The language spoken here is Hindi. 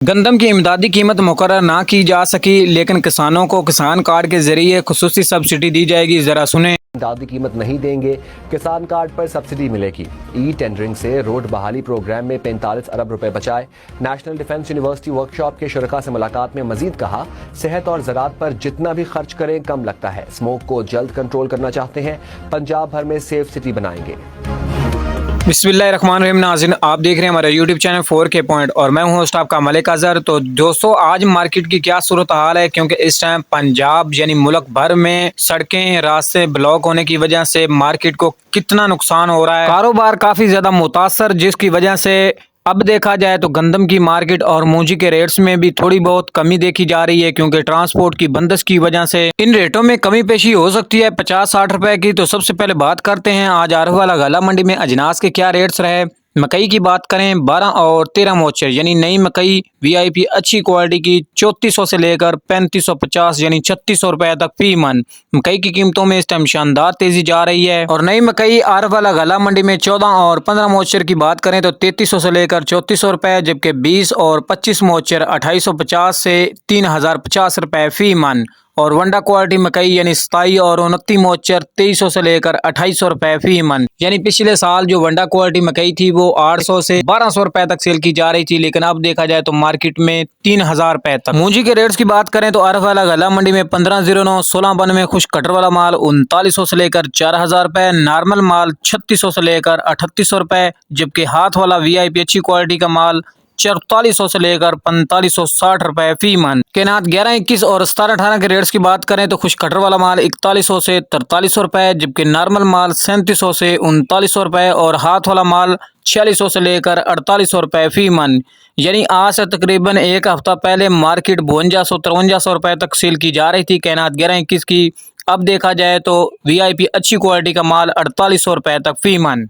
गंदम की इमदादी कीमत मुकर्रर ना की जा सकी, लेकिन किसानों को किसान कार्ड के जरिए खुसूसी सब्सिडी दी जाएगी। जरा सुने। इमदादी कीमत नहीं देंगे, किसान कार्ड पर सब्सिडी मिलेगी। ई टेंडरिंग से रोड बहाली प्रोग्राम में 45 अरब रुपए बचाए। नेशनल डिफेंस यूनिवर्सिटी वर्कशॉप के शुरका से मुलाकात में मजीद कहा, सेहत और ज़राअत पर जितना भी खर्च करें कम लगता है। स्मोक को जल्द कंट्रोल करना चाहते हैं, पंजाब भर में सेफ सिटी बनाएंगे। बिस्मिल्लाहिर्रहमानिर्रहीम। नाज़रीन, आप देख रहे हैं हमारा यूट्यूब चैनल 4K पॉइंट और मैं हूं होस्ट आपका मलिक अजहर। तो दोस्तों, आज मार्केट की क्या सूरत हाल है, क्योंकि इस टाइम पंजाब यानी मुल्क भर में सड़कें रास्ते ब्लॉक होने की वजह से मार्केट को कितना नुकसान हो रहा है। कारोबार काफ़ी ज़्यादा मुतासर, जिसकी वजह से अब देखा जाए तो गंदम की मार्केट और मूंजी के रेट्स में भी थोड़ी बहुत कमी देखी जा रही है, क्योंकि ट्रांसपोर्ट की बंदिश की वजह से इन रेटों में कमी पेशी हो सकती है 50-60 रुपए की। तो सबसे पहले बात करते हैं आज आरहवाला गला मंडी में अजनास के क्या रेट्स रहे। मकई की बात करें 12 और 13 मोचर यानी नई मकई वीआईपी अच्छी क्वालिटी की 3400 से लेकर 3550 यानी 3600 रुपए तक फी मन। मकई की कीमतों में इस टाइम शानदार तेजी जा रही है। और नई मकई आरहवाला गला मंडी में 14 और 15 मोचर की बात करें तो 3300 से लेकर 3400 रुपए, जबकि 20 और 25 मोचर 2850 से 3050 रुपए फी मन। और वंडा क्वालिटी मकई यानी 27 और 29 मोचर 2300 से लेकर 2800 रुपए फी मन। यानी पिछले साल जो वंडा क्वालिटी मकई थी वो 800 से 1200 रुपए तक सेल की जा रही थी, लेकिन अब देखा जाए तो मार्केट में 3000 रुपए तक। मूंजी के रेट्स की बात करें तो आरहवाला गला मंडी में 1509 16 में खुश कटर वाला माल 3900 से लेकर 4000 रुपए, नॉर्मल माल 3600 से लेकर 3800 रुपए, जबकि हाथ वाला वीआईपी अच्छी क्वालिटी का माल 4400 से लेकर 4560 रुपए फी मन। केनात 11-21 और 17-18 के रेट्स की बात करें तो खुश कटर वाला माल 4100 से 4300 रुपए, जबकि नॉर्मल माल 3700 से 3900 रुपए और हाथ वाला माल 4600 से लेकर 4800 रुपए फी मन। यानी आज से तकरीबन एक हफ्ता पहले मार्केट 5200-5300 रुपए तक सेल की जा रही थी केनात 11-21 की। अब देखा जाए तो वीआईपी अच्छी क्वालिटी का माल 4800 रुपए तक फी मन।